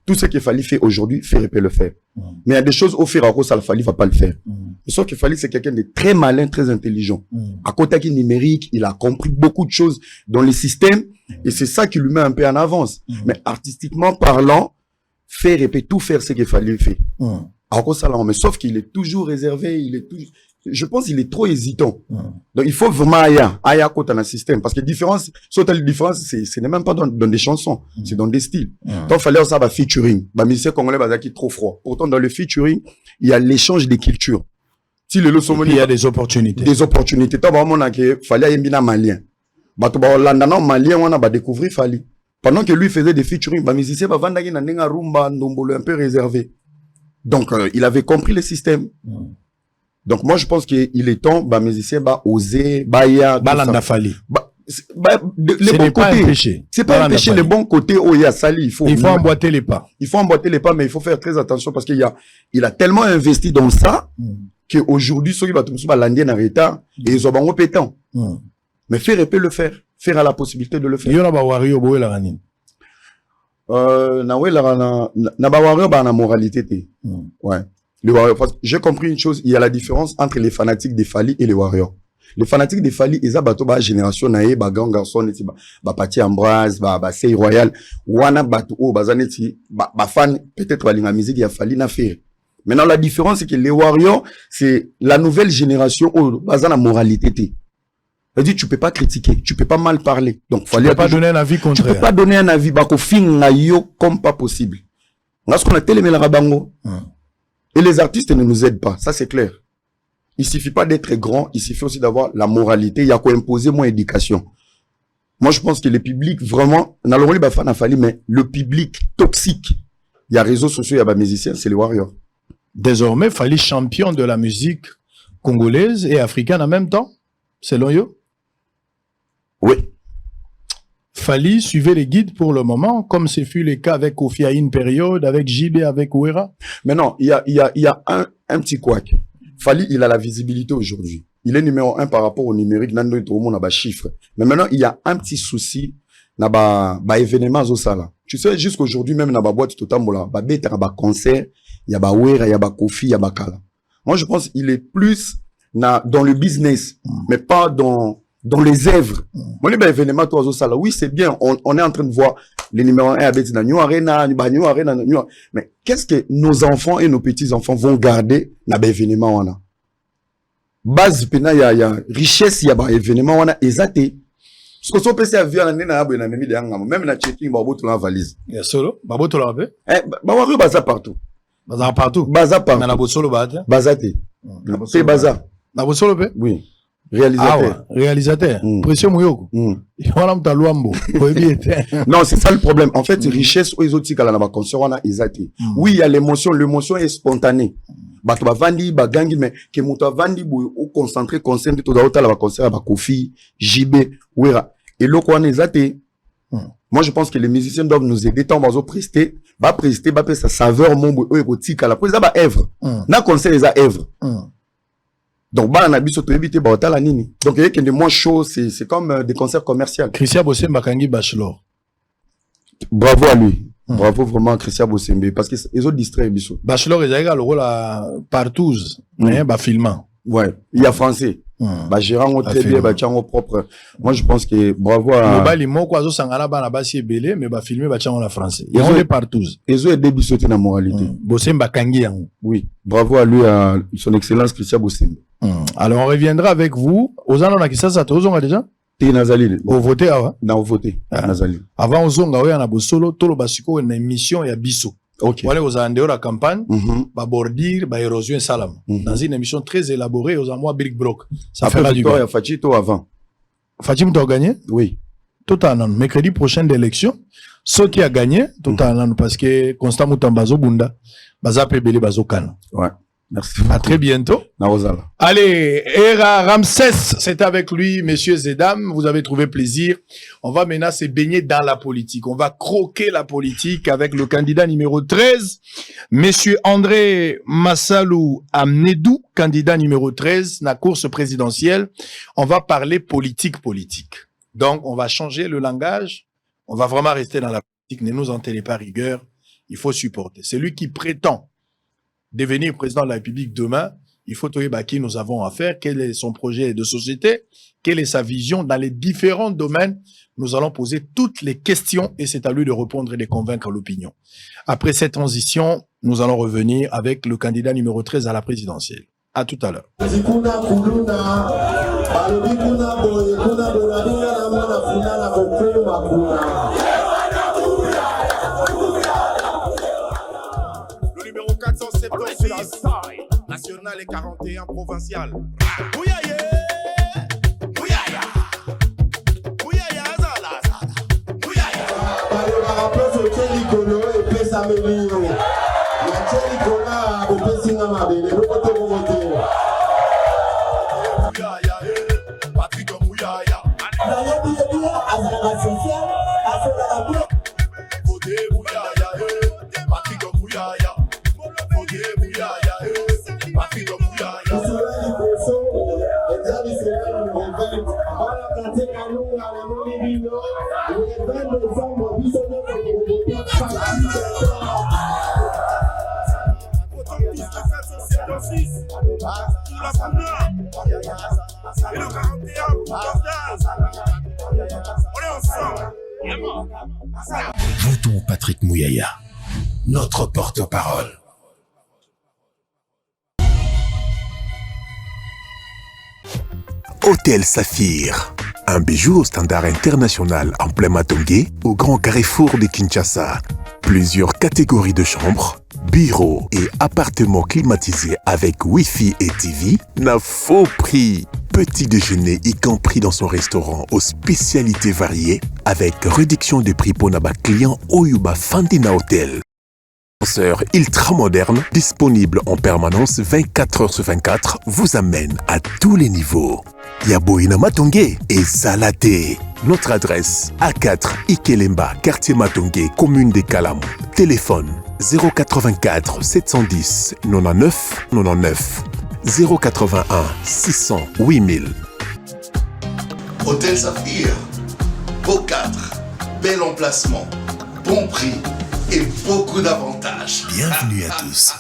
Tout ce que Fali fait aujourd'hui, Ferré peut le faire. Mais il y a des choses au Ferré, ça, Fali va pas le faire. Sauf que Fali, c'est quelqu'un de très malin, très intelligent. À côté qui numérique, il a compris beaucoup de choses dans les systèmes, et c'est ça qui lui met un peu en avance. Mais artistiquement parlant, Ferré peut tout faire ce qu'il fallait faire. Mais sauf qu'il est toujours réservé, je pense qu'il est trop hésitant. Donc il faut vraiment aller à côté dans le système. Parce que différence, ce n'est même pas dans des chansons, c'est dans des styles. Donc il fallait ça, featuring. Musicien congolais, qui est trop froid. Pourtant, dans le featuring, il y a l'échange des cultures. Si il y a des opportunités. Des opportunités. Tant vraiment, il fallait un malien. Malien, on a découvert Fali. Pendant que lui faisait des featuring, bah, musicien, bah, Vandagi n'a n'enga rumba, ndombolo un peu réservé. Donc, il avait compris le système. Donc, moi, je pense qu'il est temps, bah, musicien, bah, oser, bah, il y a. Balanda Fali. Les bons côtés. C'est pas un péché, les bons côtés, oh, il y a sali, il faut emboîter les pas. Il faut emboîter les pas, mais il faut faire très attention parce il a tellement investi dans ça, qu'aujourd'hui, ceux qui vont tout l'Indien en retard, et ils ont un pétant. Mais faire peut le faire. Faire à la possibilité de le faire. Il y a un wario boé la ranine. Na wario ba na moralité. Ouais. Les warriors, j'ai compris une chose, il y a la différence entre les fanatiques des Fali et les warriors. Les fanatiques des Fali, ils ont ba génération naé, ba grand garçon, ba Pati Ambroise, ba Sey Royal, wana batu o bazaneti, ba fan, peut-être ba la musique, il y a Fali na faire. Maintenant, la différence, c'est que les warriors, c'est la nouvelle génération au bazan la moralité. C'est-à-dire, tu peux pas critiquer, tu peux pas mal parler. Donc, tu peux pas donner un avis contraire. Tu peux pas donner un avis, bah, comme pas possible. On a ce qu'on a télé bango. Et les artistes ne nous aident pas. Ça, c'est clair. Il suffit pas d'être grand, il suffit aussi d'avoir la moralité. Il y a quoi imposer moins éducation. Moi, je pense que le public, vraiment, on a le rôle de Fali, mais le public toxique. Il y a réseaux sociaux, il y a des musiciens, c'est les warriors. Désormais, Fali champion de la musique congolaise et africaine en même temps, selon eux. Oui. Fali suivait les guides pour le moment, comme ce fut le cas avec Kofi à une période, avec JB, avec Ouera. Mais non, il y a un petit couac. Fali, il a la visibilité aujourd'hui. Il est numéro 1 par rapport au numérique. Nando et tout le monde a des chiffres. Mais maintenant, il y a un petit souci. Na ba événement au sala. Tu sais, jusqu'aujourd'hui, même na ba boîte tout le ba bête, ba concert, il y a ba Ouera, il y a ba Kofi, il y a ba Kala. Moi, je pense qu'il est plus dans le business, mais pas dans les œuvres. Moi, les événements, oui, c'est bien. On est en train de voir les numéros 1 à Betty, New Arena, New Arena, mais qu'est-ce que nos enfants et nos petits-enfants vont garder dans les événements? Base, il y a richesse, il y a événements, exacté. Parce que si on peut se faire un même na checking, la valise. Il y a solo, baboto la veille. Baza partout. Baza partout. Baza partout. Mais la solo baza. Bazate. C'est baza. La solo be? Oui. Réalisateur. Réalisateur. Pression Mouyoko. Non, c'est ça le problème. En fait, richesse aux autres qui ont concert, on a exacté. Oui, il y a l'émotion. L'émotion est spontanée. Bah, tu vas vendre, bah, gangi, mais que mon toi vendre, ou concentré, concentré, tout d'abord, la concert, bah, Kofi, JB, Ouera. Et l'autre, on est exacté. Moi, je pense que les musiciens doivent nous aider tant à prester, bah, sa saveur, mon bout, eux, tika, la prise, bah, œuvre. Na concert, les œuvre. Donc, bah, on a vu surtout éviter, bah, la nini. Donc, il y a que des moins chauds, c'est comme des concerts commerciaux. Christian Bossé Bakangi Bachelor. Bravo à lui. Bravo vraiment Christian Bossembe parce que ils ont distrait Bissot. Bachelor ils ont le rôle à partout mais bah filmant. Ouais, il y a français. Bah gérant très bien bah tiens propre. Moi je pense que bravo à le bali moko azo sangala bana basi belé mais bah filmer bah tiens on a français. Ils ont les partout. Ils ont aidé Bissot dans moralité. Bossembe Kangi yango. Oui, bravo à lui à son excellence Christian Bossembe. Alors on reviendra avec vous aux annonces qui ça tozonga déjà. Nazali. Au voté avant. Na voté. Nazali. Avant on a na bosolo tolo basiko une émission ya biso. OK. Voilà aux andeo la campagne, ba bordir, ba érosion salam. Dans une émission très élaborée aux amois Brick Brock. Ça fera du bien. Après Fachito avant. Fatim t'as gagné? Oui. Tout en an. Mercredi prochain d'élection, ce qui a gagné tout en an parce que Constant Moutambazo Bunda, baza pebele bazo kan. Ouais. Merci. À très bientôt. Allez, Era Ramsès, c'est avec lui, messieurs et dames. Vous avez trouvé plaisir. On va maintenant se baigner dans la politique. On va croquer la politique avec le candidat numéro 13, monsieur André Massalou Amnedou, candidat numéro 13, la course présidentielle. On va parler politique. Donc, on va changer le langage. On va vraiment rester dans la politique. Ne nous entendez pas rigueur. Il faut supporter. C'est lui qui prétend devenir président de la République demain, il faut trouver à qui nous avons affaire, quel est son projet de société, quelle est sa vision dans les différents domaines. Nous allons poser toutes les questions et c'est à lui de répondre et de convaincre l'opinion. Après cette transition, nous allons revenir avec le candidat numéro 13 à la présidentielle. À tout à l'heure. National et 41 provincial. Votons Patrick Mouyaya, notre porte-parole. Hôtel Saphir, un bijou au standard international en plein Matongé, au grand carrefour de Kinshasa. Plusieurs catégories de chambres, bureaux et appartements climatisés avec Wi-Fi et TV n'a faux prix. Petit déjeuner y compris dans son restaurant aux spécialités variées avec réduction des prix pour naba clients Oyuba Fandina Hotel. Ascenseur ultra moderne, disponible en permanence 24 heures sur 24, vous amène à tous les niveaux. Yaboina Matongé et Salaté. Notre adresse A4 Ikelemba, quartier Matongé, commune des Kalamou. Téléphone 084 710 99 99 081 600 8000. Hôtel Saphir, beau cadre, bel emplacement, bon prix et beaucoup d'avantages. Bienvenue à tous.